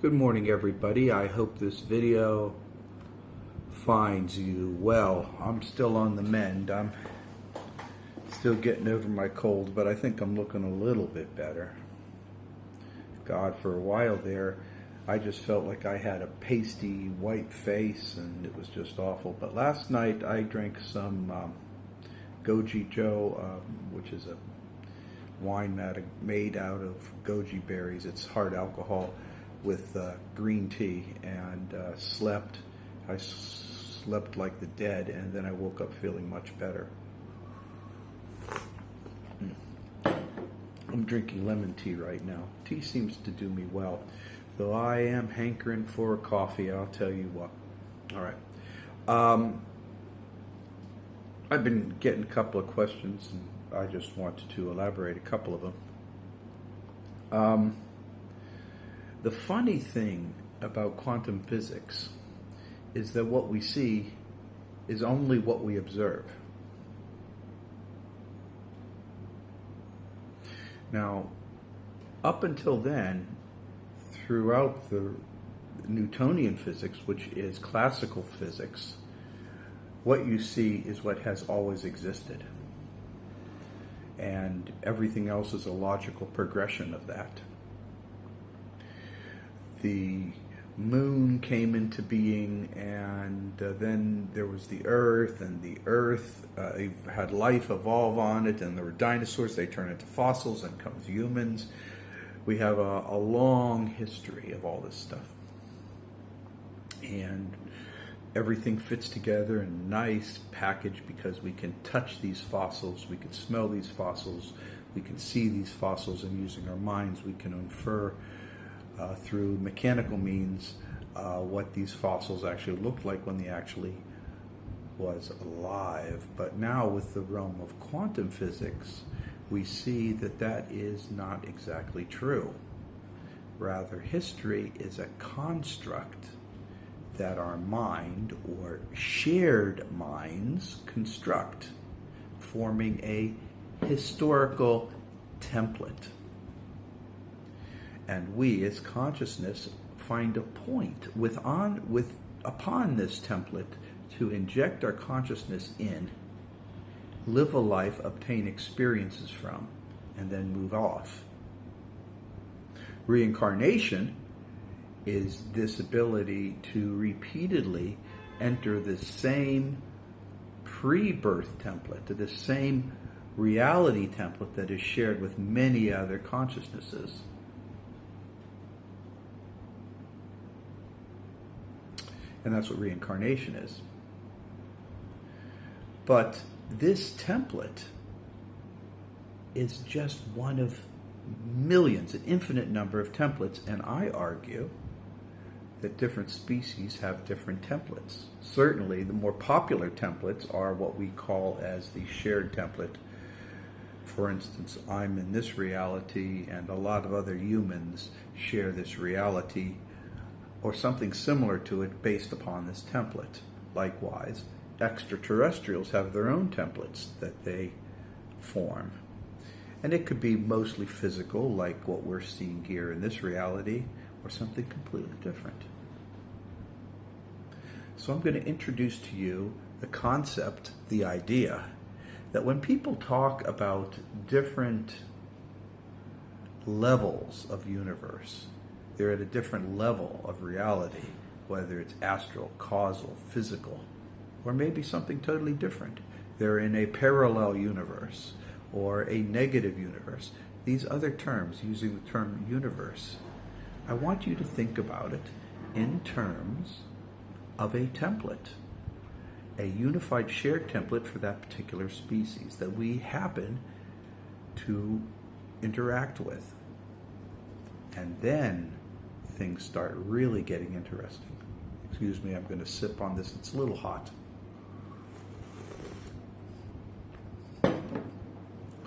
Good morning, everybody. I hope this video finds you well. I'm still on the mend. I'm still getting over my cold, but I think I'm looking a little bit better. God, for a while there, I just felt like I had a pasty white face and it was just awful. But last night I drank some Goji Joe, which is a wine made out of goji berries. It's hard alcohol with green tea, and slept. I slept like the dead, and then I woke up feeling much better. I'm drinking lemon tea right now. Tea seems to do me well, though I am hankering for a coffee, I'll tell you what. All right. I've been getting a couple of questions, and I just wanted to elaborate a couple of them. The funny thing about quantum physics is that what we see is only what we observe. Now, up until then, throughout the Newtonian physics, which is classical physics, what you see is what has always existed. And everything else is a logical progression of that. The moon came into being, and then there was the earth, and the earth had life evolve on it, and there were dinosaurs. They turned into fossils, and comes humans. We have a long history of all this stuff, and everything fits together in a nice package because we can touch these fossils, we can smell these fossils, we can see these fossils, and using our minds we can infer through mechanical means what these fossils actually looked like when they actually was alive. But now with the realm of quantum physics, we see that that is not exactly true. Rather, history is a construct that our mind or shared minds construct, forming a historical template. And we, as consciousness, find a point upon this template to inject our consciousness in, live a life, obtain experiences from, and then move off. Reincarnation is this ability to repeatedly enter the same pre-birth template, to the same reality template that is shared with many other consciousnesses. And that's what reincarnation is. But this template is just one of millions, an infinite number of templates, and I argue that different species have different templates. Certainly, the more popular templates are what we call as the shared template. For instance, I'm in this reality, and a lot of other humans share this reality, or something similar to it based upon this template. Likewise, extraterrestrials have their own templates that they form. And it could be mostly physical, like what we're seeing here in this reality, or something completely different. So I'm going to introduce to you the concept, the idea, that when people talk about different levels of universe, they're at a different level of reality, whether it's astral, causal, physical, or maybe something totally different. They're in a parallel universe or a negative universe. These other terms, using the term universe, I want you to think about it in terms of a template, a unified shared template for that particular species that we happen to interact with. And then things start really getting interesting. Excuse me, I'm going to sip on this. It's a little hot.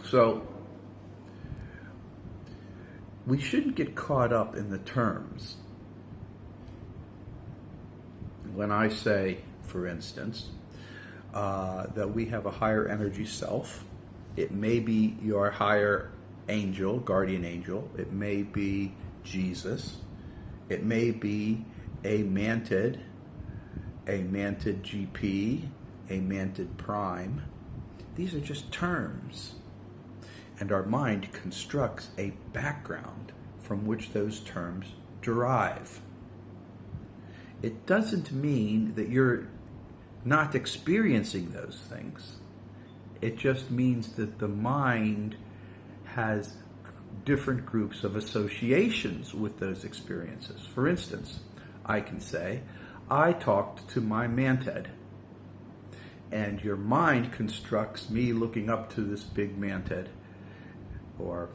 So, we shouldn't get caught up in the terms. When I say, for instance, that we have a higher energy self, it may be your higher angel, guardian angel. It may be Jesus. It may be a mantid GP, a mantid prime. These are just terms. And our mind constructs a background from which those terms derive. It doesn't mean that you're not experiencing those things. It just means that the mind has different groups of associations with those experiences. For instance, I can say, I talked to my mantid. And your mind constructs me looking up to this big mantid, or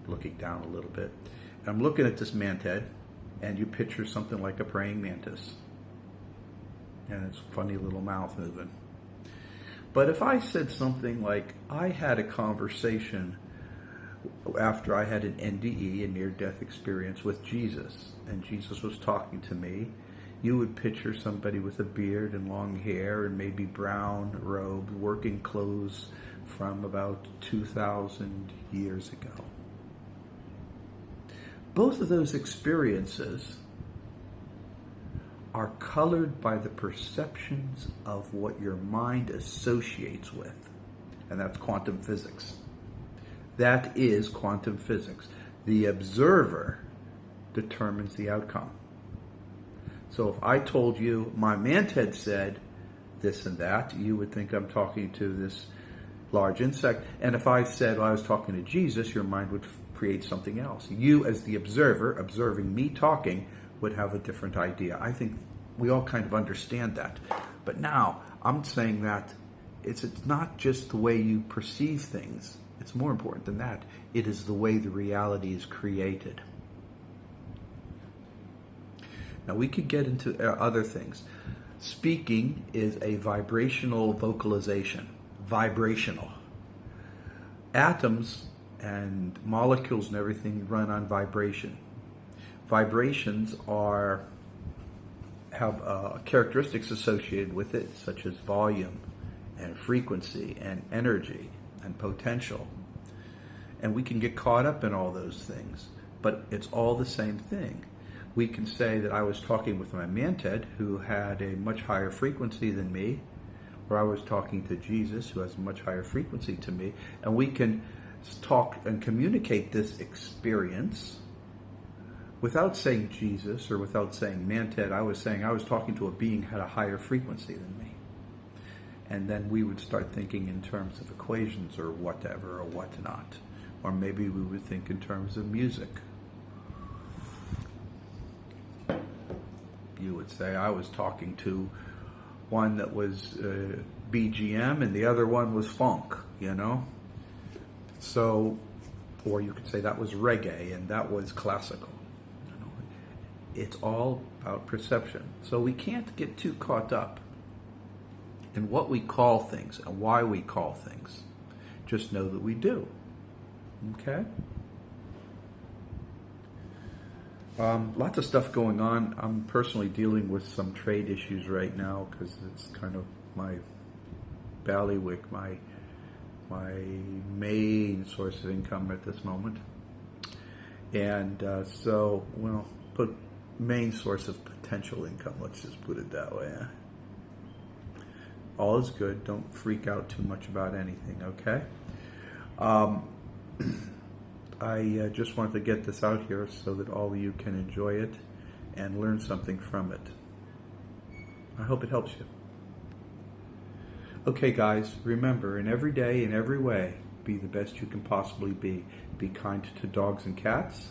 looking down a little bit. I'm looking at this mantid, and you picture something like a praying mantis. And its funny little mouth moving. But if I said something like, I had a conversation after I had an NDE, a near-death experience with Jesus, and Jesus was talking to me, you would picture somebody with a beard and long hair and maybe brown robe, working clothes from about 2,000 years ago. Both of those experiences are colored by the perceptions of what your mind associates with. And that's quantum physics. That is quantum physics. The observer determines the outcome. So if I told you my mantid said this and that, you would think I'm talking to this large insect. And if I said I was talking to Jesus, your mind would create something else. You, as the observer, observing me talking, would have a different idea. I think we all kind of understand that. But now, I'm saying that it's not just the way you perceive things. It's more important than that. It is the way the reality is created. Now, we could get into other things. Speaking is a vibrational vocalization. Vibrational. Atoms and molecules and everything run on vibration. Vibrations have characteristics associated with it, such as volume and frequency and energy and potential. And we can get caught up in all those things, but it's all the same thing. We can say that I was talking with my mantid, who had a much higher frequency than me, or I was talking to Jesus, who has a much higher frequency to me, and we can talk and communicate this experience without saying Jesus or without saying mantid. I was saying I was talking to a being who had a higher frequency than me. And then we would start thinking in terms of equations or whatever or whatnot. Or maybe we would think in terms of music. You would say I was talking to one that was BGM and the other one was funk, you know? So, or you could say that was reggae and that was classical. You know? It's all about perception. So we can't get too caught up in what we call things and why we call things. Just know that we do. Okay? Lots of stuff going on. I'm personally dealing with some trade issues right now because it's kind of my bailiwick, my main source of income at this moment. And put main source of potential income, let's just put it that way. All is good. Don't freak out too much about anything, okay? I just wanted to get this out here so that all of you can enjoy it and learn something from it. I hope it helps you. Okay, guys, remember, in every day, in every way, be the best you can possibly be. Be kind to dogs and cats.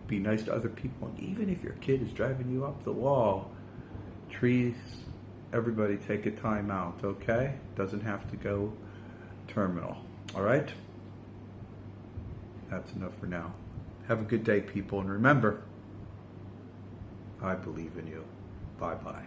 Be nice to other people. And even if your kid is driving you up the wall, trees, everybody take a time out, okay? Doesn't have to go terminal. All right? That's enough for now. Have a good day, people. And remember, I believe in you. Bye-bye.